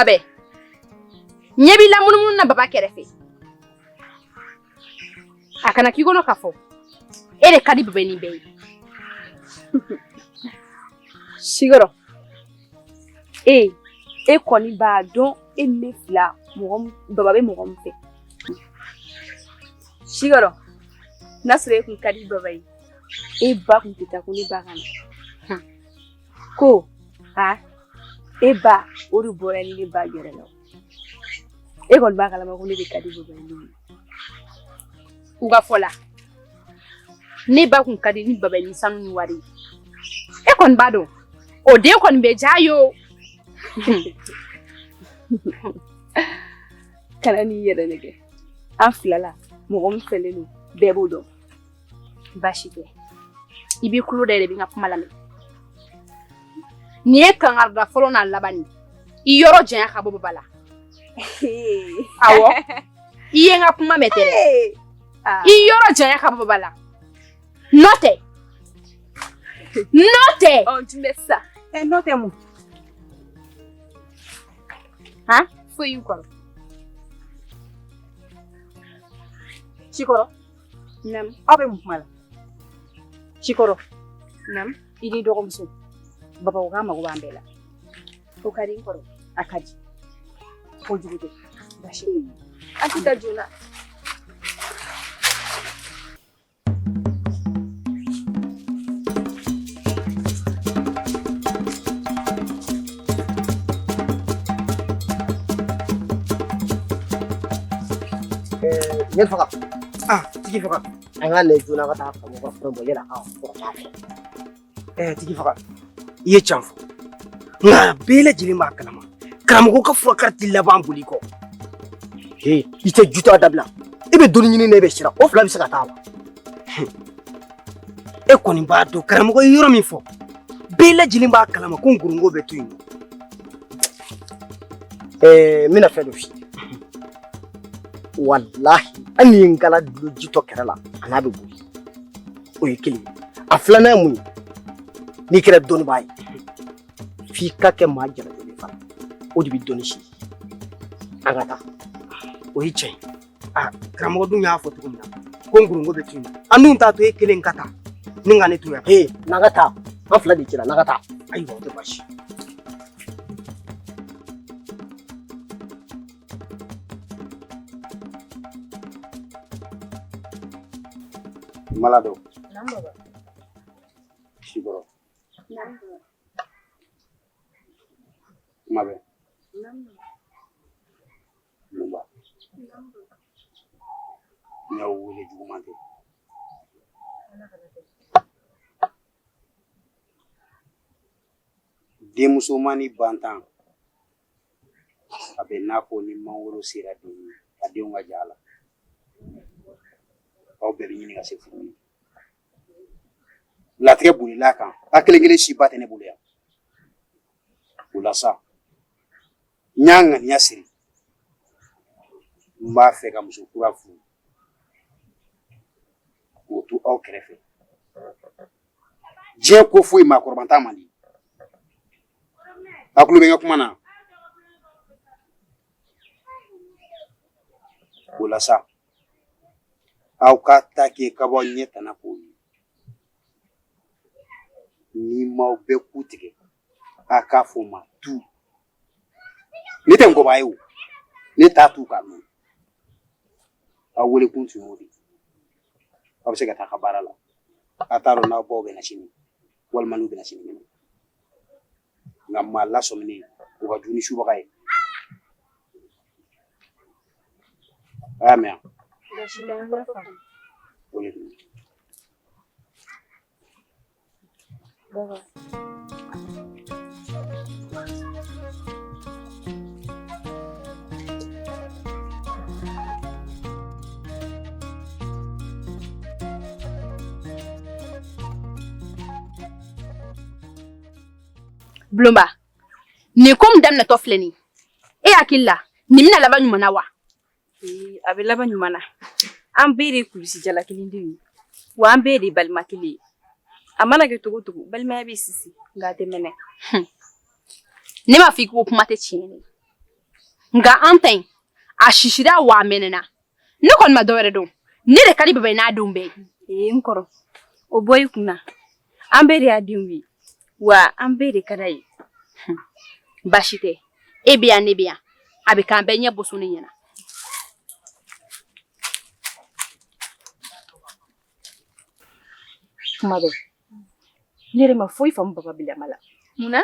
kuma bɛ ɲɛ b'i la munumunu na baba kɛrɛfɛ a kana k'i kɔnɔ k'a fɔ e de ka di baba ni bɛɛ ye sigɔrɔ e kɔni b'a dɔn e ne fila baba bɛ mɔgɔ min fɛ sigɔrɔ n'a sɔrɔ e kun ka di baba ye e ba kun tɛ taa ko ne ba ka na ko e ba o de bɔra ni ne ba yɛrɛ la e kɔni b'a kalama ko ne de ka di baba ye u ka fɔ la ne ba kun ka di ni baba ni sanu ni wari e kɔni b'a dɔn o den kɔni bɛ ja yo kana n'i yɛrɛ nɛgɛ an filala mɔgɔ min fɛlen don bɛɛ b'o dɔn baasi tɛ i b'i kulo da yɛrɛ b'i ka kuma lamɛn nin ye kangarida fɔlɔ n'a laban i yɔrɔ janya ka bɔ baba la awɔ i ye n ka kuma mɛn tɛ dɛ i yɔrɔ janya ka bɔ baba la n'o tɛ tun bɛ sa n'o tɛ mun foyi y'u kɔrɔ Cikɔrɔ aw bɛ mun kuma la Cikɔrɔ i ni dɔgɔmuso baba ko k'a mago b'an bɛɛ la o ka di n kɔrɔ a ka di kojugu tɛ basi an tɛ taa joona ne faga tigi faga an ka lajɛ joona ka taa faama ka fɛn bɔ yala tigi faga i ye can fɔ nka bɛɛ lajɛlen b'a kalama karamɔgɔ ka furakari laban boli kɔ i tɛ juta dabila i bɛ dɔnni ɲini na i bɛ siran o fila bɛ se ka taa wa e kɔni b'a dɔn karamɔgɔ ye yɔrɔ min fɔ bɛɛ lajɛlen b'a kalama ko nkorongo bɛ to yen n bɛna fɛn dɔ f'i ye wallahi hali ni n kala dulo jitɔ kɛrɛ la a n'a bɛ boli o ye kelen a filanan ye mun ye n'i kɛra dɔnnibaa ye f'i ka kɛ maa jalajɔlen fana o de bɛ dɔnni si an ka taa o ye tiɲɛ ye karamɔgɔ dun y'a fɔ cogo min na ko nkorongo bɛ to yen an dun t'a to e kelen ka taa ni ka ne to yan n'an ka taa an fila de cɛla n'an ka taa ayiwa o tɛ baasi Malado. Siguro. Mabe. Lumba. Nyaw wuli jugumante. Demusomani bantan. Abe nako ni mangoro sira dini. Adenw ka jala. Aw bɛɛ bɛ ɲini ka se furu latigɛ bolila kan a kelen kelen si ba tɛ ne bolo yan o la sa n y'a ŋaniya siri n b'a fɛ ka muso kura furu k'o to aw kɛrɛfɛ diɲɛ ko foyi maakɔrɔba t'a man di a kulo bɛ n ka kuma na o la sa aw ka ta kɛ ka bɔ ɲɛ tana k'o ye ni m'aw bɛɛ ku tigɛ a k'a fɔ ma tu ne tɛ nkɔba ye o ne t'a tu k'a mɛn aw wele kun tun y'o de aw bɛ se ka taa ka baara la a t'a dɔn n'aw baw bɛna sini walima n'u bɛna sini kɛnɛ nka maa lasɔminen o ka jugu ni subaga ye a y'a mɛn Blomba, ni kom daminɛtɔ filɛ nin e hakili la nin bɛna laban ɲuman na wa? A bɛ laban ɲuman na. An bɛɛ de ye kulusi jala kelen denw ye wa an bɛɛ de ye balima kelen ye. A mana kɛ cogo o cogo balimaya bɛ sisi nka a tɛ mɛnɛ. Ne m'a fɔ i ko kuma tɛ tiɲɛ ye Nga anten a shishira wa menena. Ne kon ma dore don. Ni de kali baba na dum be. Nkoro. O boy kuna. Ambere adimwi. Wa ambere kadai. Bashite. Ebia nebia. Abi kan benye bosuni nyina. Kuma be. Nere ma foi fam baba bila mala. Muna?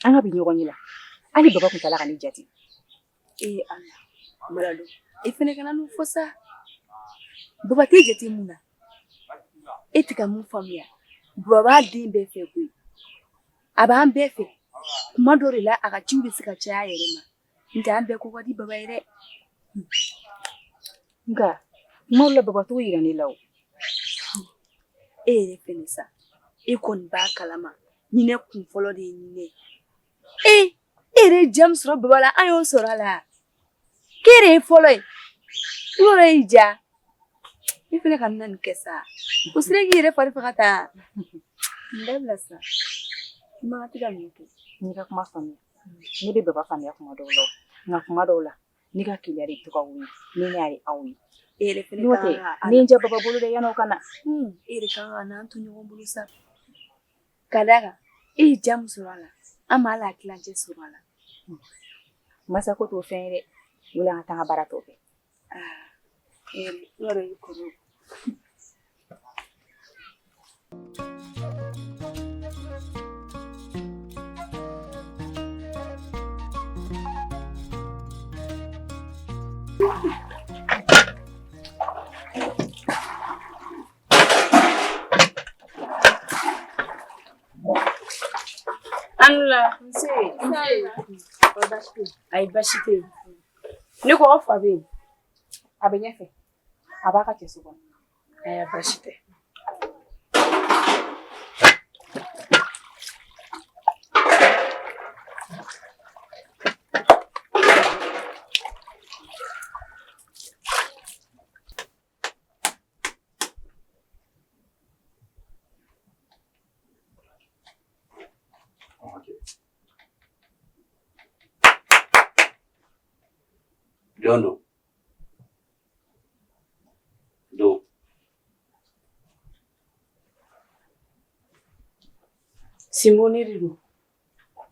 Anga bi nyogo nyila. Ali baba kun tala kan jati. Allah. Malado. Ifene kana no fosa. Baba te jati muna. Etika mu famia. Baba din be fe ku. Aba an be fe. Kuma dore la aka ciubi suka ci ayere ma. Nta an be ko wadi baba ire. Nga. Mola baba to yira ni lawo. Fenisa. Kon ba kalama. Nyine kun folo de nyine. Ere James ro baba la ayon sorala. Kere folo e. Yore ija. Ifene kan nan kesa. Usregi ire fari fakata. Ndabla sa. Ma tiga mito. Ni ka kuma fami. Ni be baba fami akuma dolo. Na kuma dola. Ni ka kiliyari to ka wi. Ni ne ari awi. Fene ka. Ni nja baba bolu de yano kana. Ka na antonyo wombulu sa. Kadaga. Jam surala. Amala kilanje surala. Masa ko to fere. Wala tanga barato be. Loro yukuru. Allah, ay bashite. Ni ko ofa be. Abenyefe. Abaka chesuko. Ay bashite. Dono. Do. Simone rido.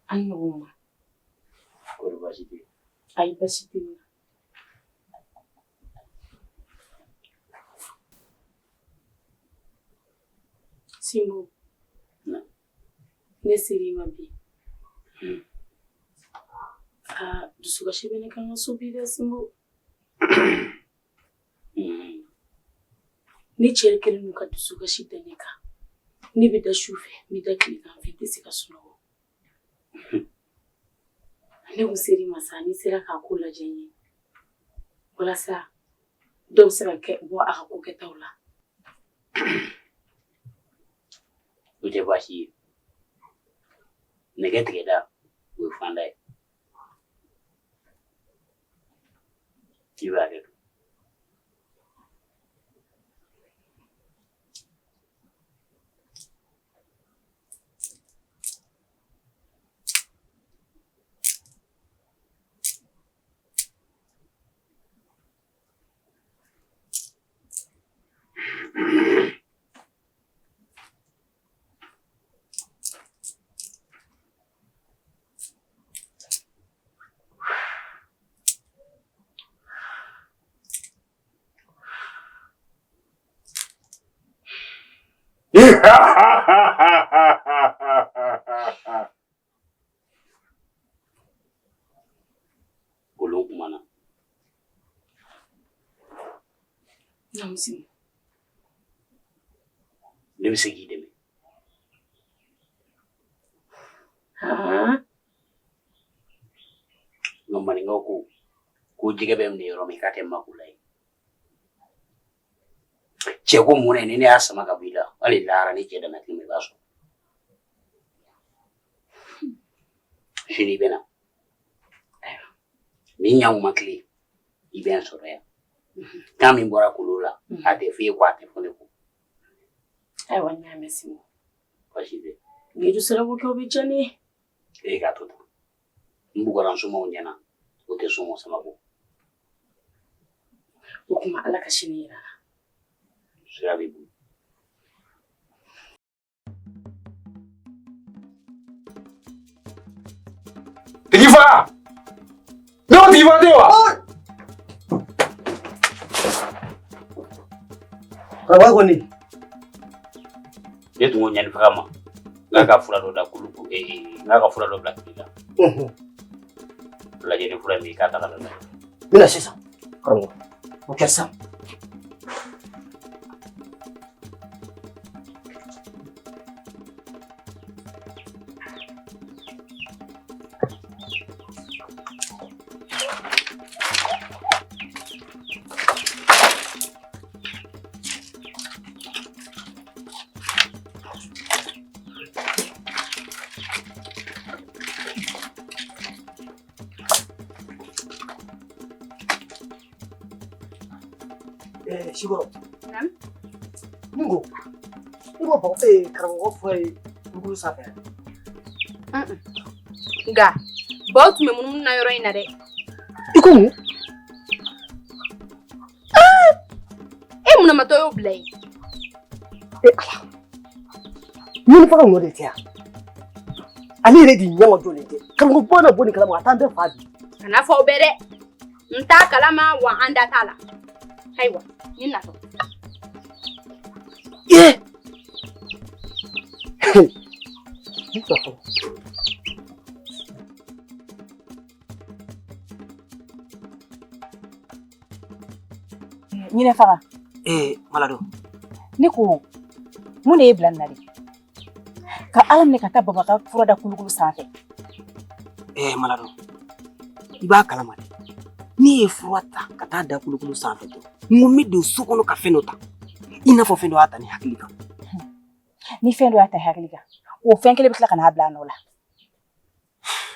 Anyoma. Korobashite. Ay bashite. Simbo. Na. Nesiri mabi. Dusuka shibene kanga subira Simbo. Ni cherekere nuka dusuka shiteneka. Ni bida shufe, mida kilika mfite sika suno. Ne usiri masani sira kakula jenye. Wala sa do sira ke bo aka ko ketawla. Uje bashi. Nege together we find out. You are it. Gulu mana? Namsim. Demi segi demi. Ngomani ngoku ku jige bem ni romi kate makulai. Chego mune ni asama kabila ali lara ni cheda na kimi baso. Shini bena. Ni nyamu makli iben sore. Kami mbora kulula ate fie kwa ate fune ku. Ay wanya mesimo. Kwashide. Ngidu sara woke obichani. Ega toto. Mbugara somo nyana. O te somo sama bo. O kuma Allah ka shine yira. Sira bibu. Tifa! No, Tifa dewa. Kawa goni. Yetu ngonyani fakama. Ngaka fura do da kuluku ngaka fura do black dila. La jeni fura mi kata kala. Mina sisa. Karango. Mukasa. Shigoro. Nam? Ningo. Ningo ba karango foi nguru sabe. Nga bout me mun na yoro ina de. Iko mu? Mun ma to yo blay. Ala. Mun fa ngode tia. Ali re di nyama dole te. Karango bona boni kala ma tande fadi. Kana fo bere. Nta kalama wa anda tala. Haywa, nina to. Yeah. Nita to. Nyine faga. Malado. Niko mun de blan nari. Ka alam ne ka tabba ka fura da kulugulu sanfɛ. Malado. Iba kalama. Ni furata ka taa da kulukulu sanfɛ to. Ngumi do sukono ka feno ta. Ina fo fendo ata ni hakili kan. Ni fendo ata hakili kan. O fen kele bitla kana bla no la.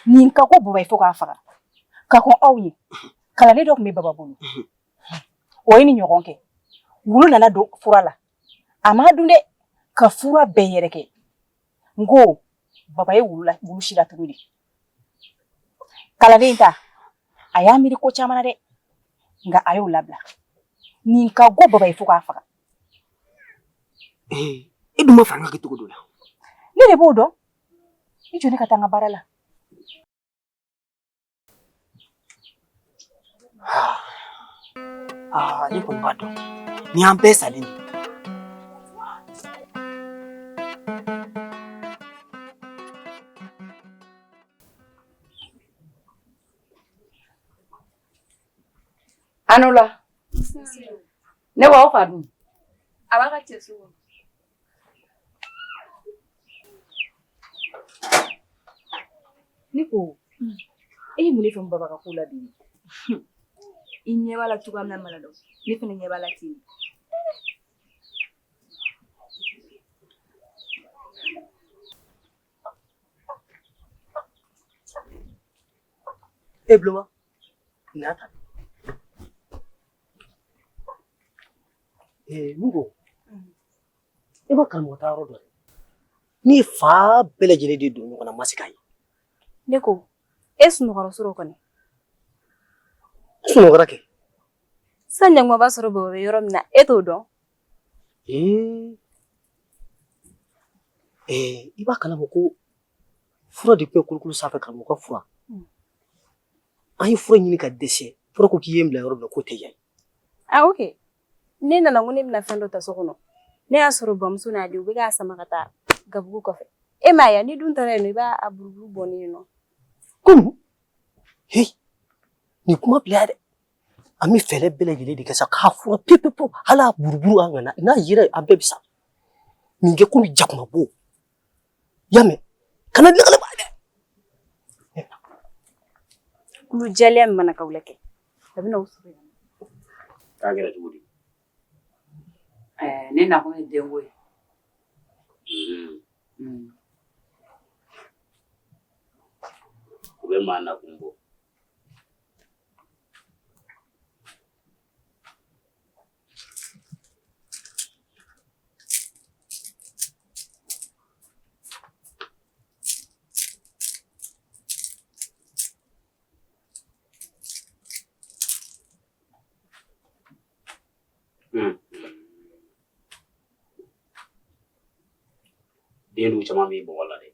Ni ka ko bobai fo ka faga. Ka ko awyi. Kala le dok mi baba bulu. O yini nyogon ke. Wulu nana do fura la. Ama dunde ka fura be yere ke. Ngo baba ye wulu la wulu shira tugudi. Kala le nta. Ayamiri ko chamana de. Nga ayo labla. Ni ka go baba ifo ka faga. Eduma fanga ke tugodola. Ni le bodo. Ni jone katanga barala. Ni ko bado. Ni ampesa lini. Anola. Ne wa ofa dun. Abaka chesu. Niko. Mule fe mbaba ka kula bi. Inye wala tuga mna malado. Ni fe nye wala ti. Bloma. Nata. Nugo. Eba kalmo ta rodo. Ni fa bele jele di do ngona masikai. Neko. Esu ngoro soro kone. Suno garake. Sanya ngwa basoro bo yoro mna eto do. Iba kalamo ko fura de pe kulukulu safa kalmo ko fura. Ai fura nyini ka dese. Fura ko ki yemla yoro do ko te yai. Ah okay. Nena na ngune mna fendo ta sokono. Ne asoro bom suna di ubiga sama kata gabugu kofe. Maya ni dun tare no ba abururu boni no. Kum. Hey. Ni kuma blade. Ami fele bele jele di kasa ka fura pepepo hala buruburu angana na yire abebisa. Minge kumi jakuma bo. Yame. Kana lekale bade. Kulu jalem mana kawleke. Tabi na usuri. Kagera tugudi. Ne na ko dengo. Ube mana kumbo. dendu caman b'i bɔgɔ la dɛ.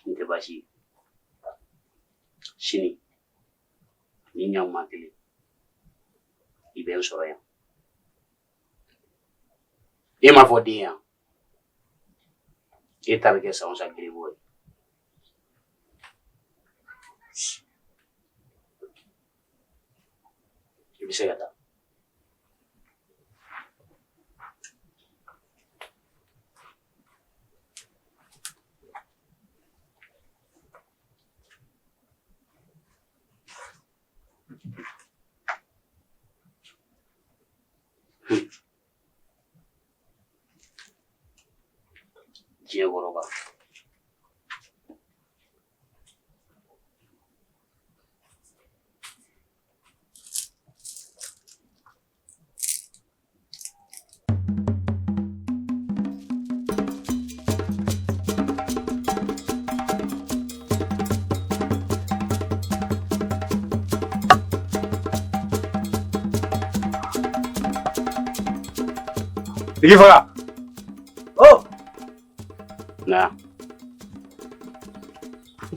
N tɛ baasi ye. Sini ni ɲaŋuma kelen I bɛ n sɔrɔ yan. E m'a fɔ den yan. E ta bɛ kɛ sango sa giribo ye. I bɛ se ka taa. Diɲɛ kɔrɔba. Tigi faga. Oh, Na.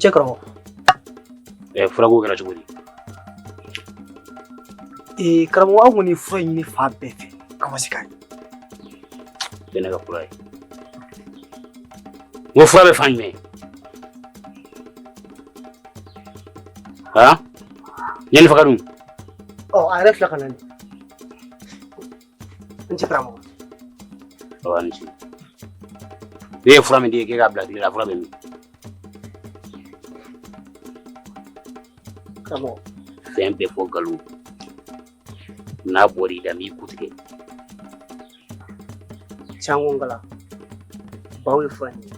cɛ karamɔgɔ. Furako kɛra cogo di? Karamɔgɔ an kɔni fura ɲini fa bɛɛ fɛ. An ma se k'a ye. Bɛɛ ne ka fura ye. N ko fura bɛ fan jumɛn? Ɲɛni faga dun? A yɛrɛ filɛ ka na ni. N cɛ karamɔgɔ. Awa ni ce. Ne ye fura min di k'e k'a bila tile la fura bɛ min? Karamɔgɔ. Fɛn bɛɛ fɔ nkalon. N'a bɔr'i da n b'i ku tigɛ. Tiɲɛ ko nkala. Baw ye fura ɲini.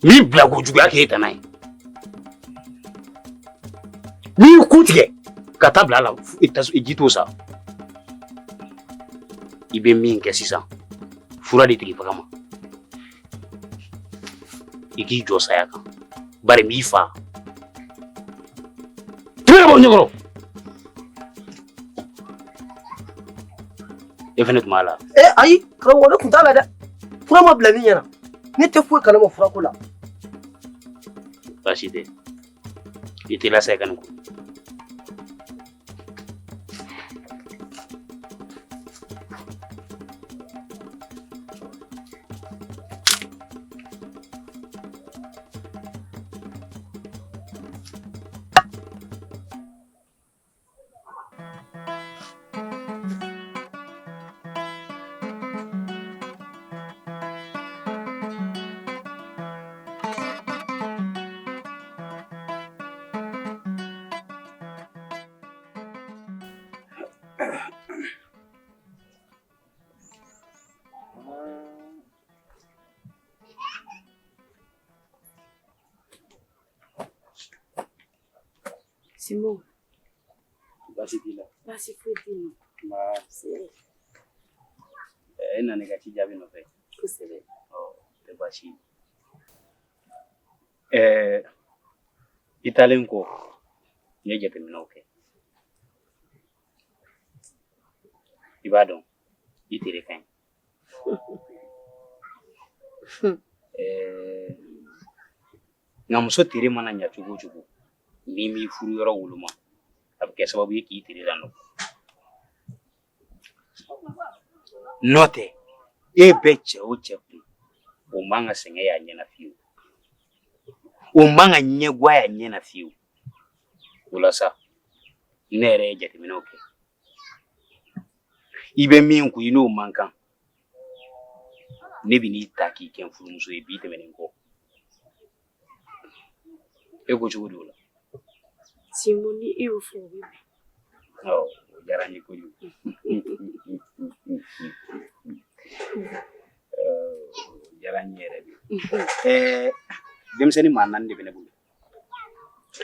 N'i bila ko juguya k'e tana ye. N'i ku tigɛ ka taa bila a la ji t'o sa. I bɛ min kɛ sisan fura de tigi faga ma. I k'i jɔ saya kan. Bari n b'i faa. Tɛmɛ ka bɔ ɲɛkɔrɔ. E fɛnɛ tun b'a la. Ayi, karamɔgɔ ne tun t'a la dɛ. Fura ma bila ne ɲɛna. Ne tɛ foyi kalama furako la. Baasi tɛ. I tɛ lasaya ka nin ko. Simon. Baasi t'i la. Baasi foyi t'i la. Nba. E nana i ka ci jaabi nɔfɛ. Kosɛbɛ. Tɛ baasi ye. I taalen kɔ n ye jateminɛw kɛ. I b'a dɔn I tere ka ɲi. Nka muso tere mana ɲa cogo o cogo n'i m'i furu yɔrɔ woloma a bɛ kɛ sababu ye k'i tere la nɔgɔ. N'o tɛ e bɛ cɛ o cɛ kun o man ka sɛgɛn y'a ɲɛna fiyewu. O man ka ɲɛguwa y'a ɲɛna fiyewu. O la sa ne yɛrɛ ye jateminɛw kɛ. I bɛ min kun I n'o man kan. Ne bɛ n'i ta k'i kɛ n furumuso ye bi tɛmɛnen kɔ. E ko cogo di o la? Simon ni e y'o fɔ o bɛ bɛn. O diyara n ye kojugu. O diyara n ye yɛrɛ de. Denmisɛnnin maa 4 de bɛ ne bolo.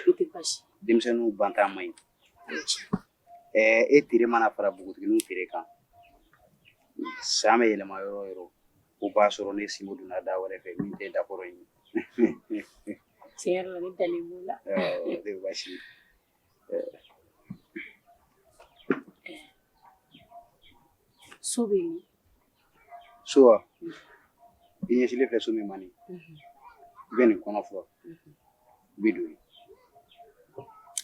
O tɛ baasi. Denmisɛnninw bantan man ɲi. E tere mana fara npogotigininw tere kan san bɛ yɛlɛma yɔrɔ o yɔrɔ o b'a sɔrɔ ne Simo donna da wɛrɛ fɛ min tɛ dakɔrɔ in ye. Tiɲɛ yɛrɛ la ne dalen b'o la. O tɛ baasi ye. So bɛ yen. So wa? I ɲɛsilen filɛ so min ma nin i bɛ nin kɔnɔ fɔlɔ i bɛ don yen.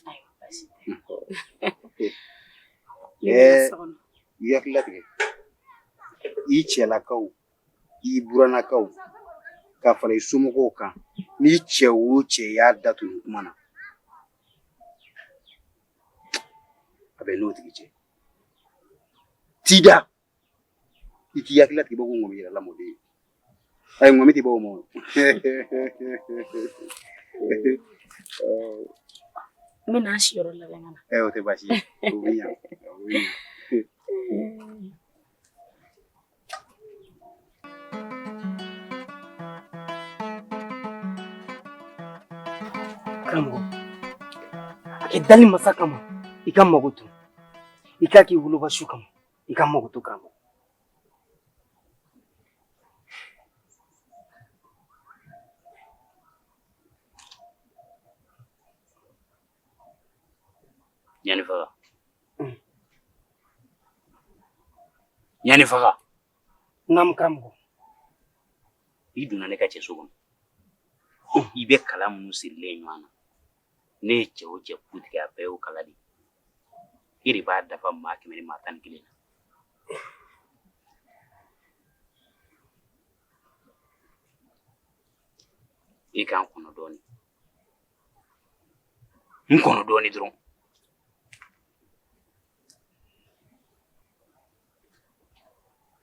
Ayiwa baasi tɛ. I hakili latigɛ i cɛlakaw i burannakaw ka fara i somɔgɔw kan ni cɛ o cɛ y'a datugu nin kuma na a bɛ n'o tigi cɛ tida i k'i hakili latigɛ bɔ ko ŋɔmi yɛrɛ lamɔden ye ayi ŋɔmi tɛ bɔ o ma n bɛ n'a siyɔrɔ labɛn ka na. o tɛ baasi ye o bɛ ɲa o bɛ ɲa. Karamɔgɔ a kɛ dali masa kama i ka mago to i k'a k'i woloba su kama i ka mago to karamɔgɔ. Yani faga. Naam karamɔgɔ. I donna ne ka cɛ so kɔnɔ i bɛ kala minnu sirilen ɲɔgɔn na ne ye cɛ o cɛ ku tigɛ a bɛɛ y'o kala de i de b'a dafa maa 100 ni maa 11 na i k'an kɔnɔ dɔɔnin n kɔnɔ dɔɔnin dɔrɔn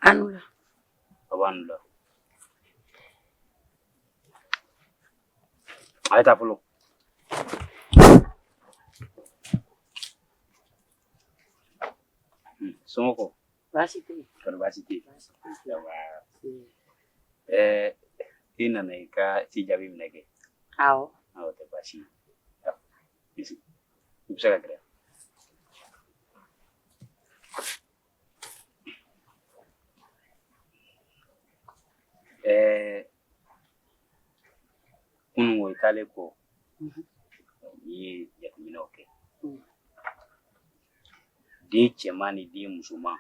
anu la a b'anu la a ye taa fɔlɔ somɔgɔw baasi tɛ yen. kɔni baasi tɛ yen i nana i ka ci jaabi minɛ kɛ awɔ awɔ tɛ baasi ye i bɛ se ka gɛrɛ kunungo i taalen kɔ i ye jateminɛw kɛ den cɛman ni den musoman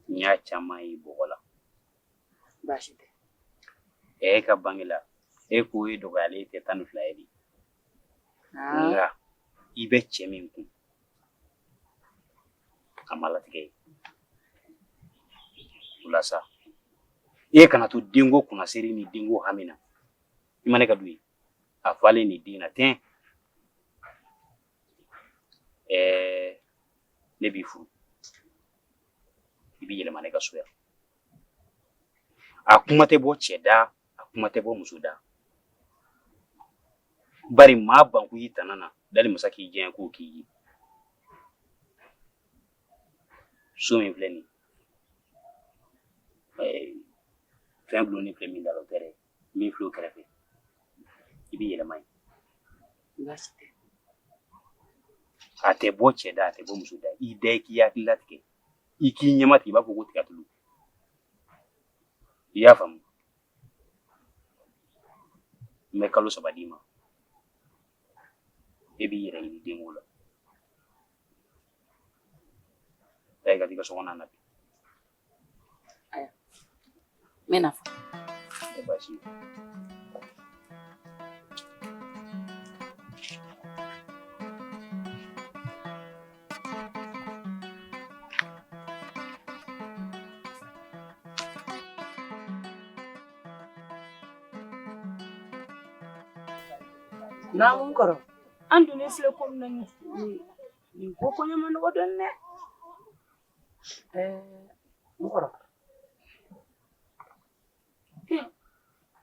n y'a caman ye bɔgɔ la baasi tɛ. e ka bange la e ko e dɔgɔyalen tɛ 12 ye de nka i bɛ cɛ min kun a ma latigɛ ye o la sa e kana to denko kunnaseri ni denko hami na i ma ne ka du ye a falen ni den na tɛn ne b'i furu i b'i yɛlɛma ne ka so yan a kuma tɛ bɔ cɛ da a kuma tɛ bɔ muso da bari maa banku y'i tana na dali masa k'i jɛn k'o k'i ye so min filɛ nin fɛn bulon ni filɛ min da la o tɛ dɛ min filɛ o kɛrɛfɛ i b'i yɛlɛma yen baasi tɛ. a tɛ bɔ cɛ da a tɛ bɔ muso da i da i k'i hakili latigɛ i k'i ɲɛma tigɛ i b'a fɔ ko tigatulu i y'a faamu n bɛ kalo 3 d'i ma e b'i yɛrɛ ɲini denko la taa i ka t'i ka so kɔnɔna na bi Aya n bɛna fɔ. tɛ baasi ye Naamu n kɔrɔ an donnen filɛ ko min na nin ko kɔɲɔ ma nɔgɔ dɔɔnin dɛ. N kɔrɔ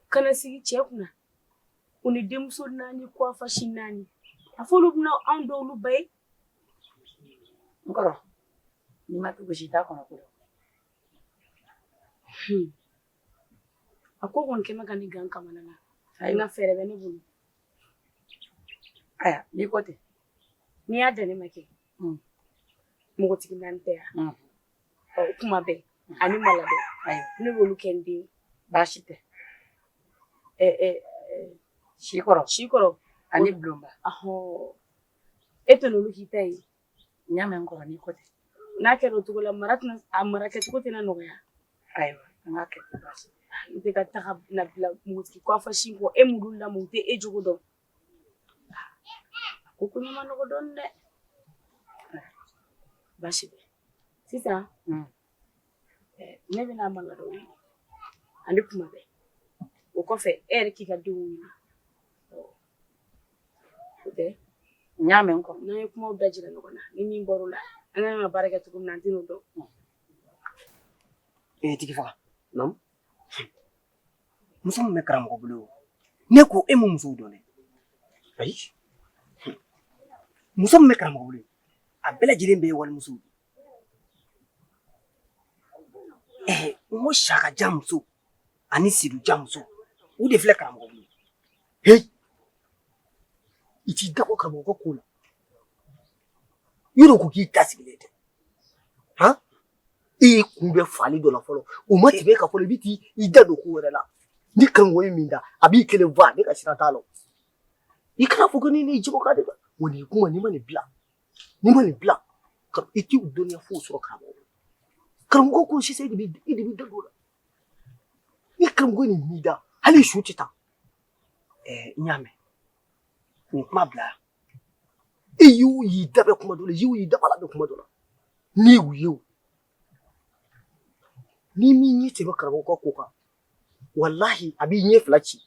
kana sigi cɛ kunna o ni denmuso 4 kuwafasi 4 a fɔ olu bɛna anw dɔw ba ye. N kɔrɔ n'i ma to gosi t'a kɔnɔ ko dɔn. A ko kɔni kɛmɛ ka ne gan kamana na n ka fɛɛrɛ bɛ ne bolo aya ni ko te Ni y'a dani ma kɛ mɔgɔtigi naani tɛ yan kuma bɛɛ ani mala bɛɛ ayiwa ne b'olu kɛ n den baasi tɛ si kɔrɔ ani bulonba e tɛ n'olu k'i ta ye n y'a mɛn n kɔrɔ ni ko te n'a kɛra o cogo la a mara kɛcogo tɛna nɔgɔya ayiwa an ka kɛ ten baasi i tɛ ka taga na bila mɔgɔtigi kɔ fɔ si kɔ e m'olu lamɔ u tɛ e jogo dɔn ko ko ɲɛma nɔgɔ dɔɔni dɛ baasi tɛ sisan ne bɛna mala dɔ wele ani kuma bɛɛ o kɔfɛ e yɛrɛ k'i ka denw wele o tɛ n y'a mɛn n kɔrɔ n'an ye kumaw bɛɛ jira ɲɔgɔn na ni min bɔr'o la an kan ka baara kɛ cogo min na an tɛn'o dɔn tigi faga muso min bɛ karamɔgɔ bolo ne ko e ma musow dɔn dɛ ayi muso min bɛ karamɔgɔ bolo a bɛɛ lajɛlen bɛ ye walimusow n ko sakaja muso ani siduja muso o de filɛ karamɔgɔ bolo heyi i t'i dabɔ karamɔgɔ ka ko la yɔrɔ ko k'i ta sigilen tɛ han i y'i kun bɛ faali dɔ la fɔlɔ o ma tɛmɛ ka fɔlɔ i bɛ t'i da don ko wɛrɛ la ni karamɔgɔ ye min da a b'i kelen fa ne ka sira t'a la i kana fɔ ko ni ne jibɔ ka de la wa nin kuma n'i ma nin bila i t'i dɔnniya foyi sɔrɔ karamɔgɔ ko sisan i de bɛ da don o la ni karamɔgɔ nin m'i da hali su tɛ taa n y'a mɛn nin kuma bila i y'i da bɛ kuma dɔ la i y'i da bala bɛ kuma dɔ la ni y'u ye o ni min ɲɛ tɛmɛ karamɔgɔ ka ko kan walahi a b'i ɲɛ fila ci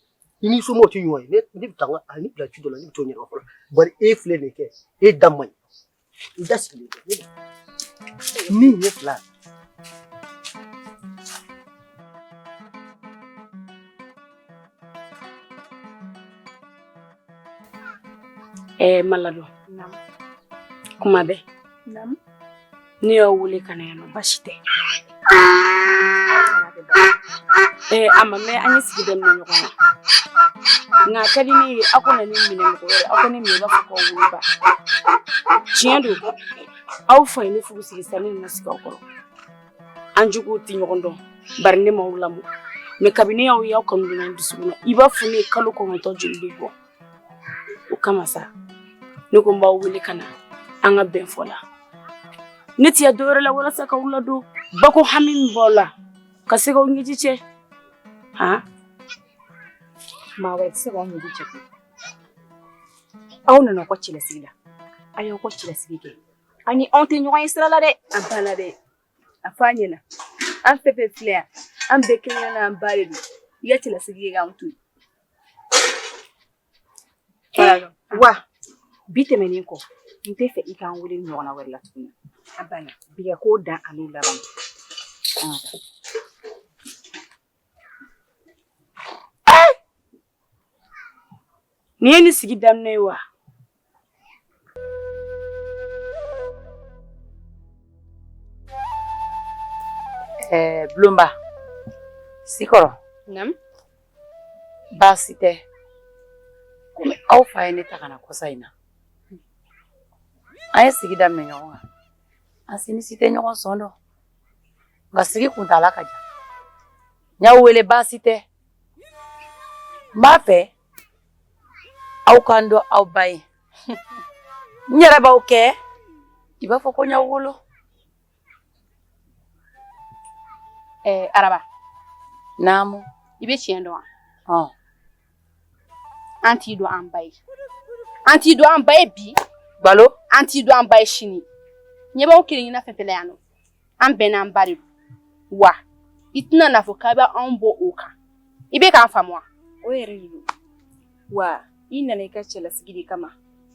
i ni somɔgɔw tɛ ɲɔgɔn ye ne bɛ taa ani bila ci dɔ la ne bɛ t'o ɲɛnabɔ fɔlɔ bari e filɛ nin kɛ e da man ɲi i da sigilen tɛ min ɲɛ fila Malado kuma bɛɛ ne y'aw wele ka na yan nɔ baasi tɛ a ma mɛn an ye sigi daminɛ ɲɔgɔn na nka ka di ne ye aw kana ne minɛ mɔgɔ wɛrɛ aw ka ne minɛ i b'a fɔ k'aw woloba tiɲɛ don aw fa ye ne fugu sigi sa ne nana sigi aw kɔrɔ an juguw tɛ ɲɔgɔn dɔn bari ne m'aw lamɔ mɛ kabini y'aw ye aw kanu donna n dusukun na i b'a fɔ ne ye kalo 9 joli de bɔ o kama sa ne ko n b'aw wele ka na an ka bɛn fɔ la ne tɛ dɔ wɛrɛ la walasa k'aw ladon bako hami min b'aw la ka se k'aw ɲɛji cɛ maa wɛrɛ tɛ se k'aw ɲɛji cɛ aw nana aw ka cɛlasigi la a y'aw ka cɛlasigi kɛ ani anw tɛ ɲɔgɔn ye sira la dɛ an banna dɛ a fɔ an ɲɛna an fɛn fɛn filɛ yan an bɛɛ kelen n'an ba de don i ka cɛlasigi kɛ k'an to yen wa bi tɛmɛnen kɔ n tɛ fɛ i k'an wele ɲɔgɔnna wɛrɛ la tuguni a banna bi ka k'o dan an'u laban nin ye ni sigi daminɛ ye wa bulonba sikɔrɔ baasi tɛ komi aw fa ye ne ta ka na kɔsa in na an ye sigi daminɛ ɲɔgɔn kan an si ni si tɛ ɲɔgɔn sɔn dɔn nka sigi kuntala ka jan n y'aw wele baasi tɛ n b'a fɛ aw k'an dɔn aw ba ye n yɛrɛ b'aw kɛ i b'a fɔ ko n y'aw wolo araba naamu i bɛ tiɲɛ dɔn wa an t'i dɔn an ba ye an t'i dɔn an ba ye bi balo an t'i dɔn an ba ye sini ɲɛ b'aw kelen ɲɛna fɛn fɛn la yan nɔ an bɛnna an ba de don wa i tɛna n'a fɔ k'a bɛ anw bɔ o kan i bɛ k'an faamu wa o yɛrɛ de don wa i nana i ka cɛlasigi de kama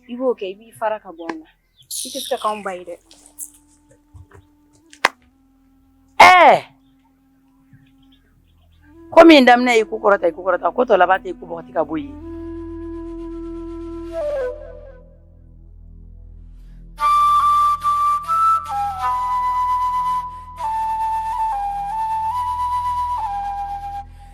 i b'o kɛ i b'i fara ka bɔ an na i tɛ se ka k'anw ba ye dɛ komi daminɛ i ko kɔrɔta ko tɔ laban tɛ i ko bɔgɔti ka bɔ yen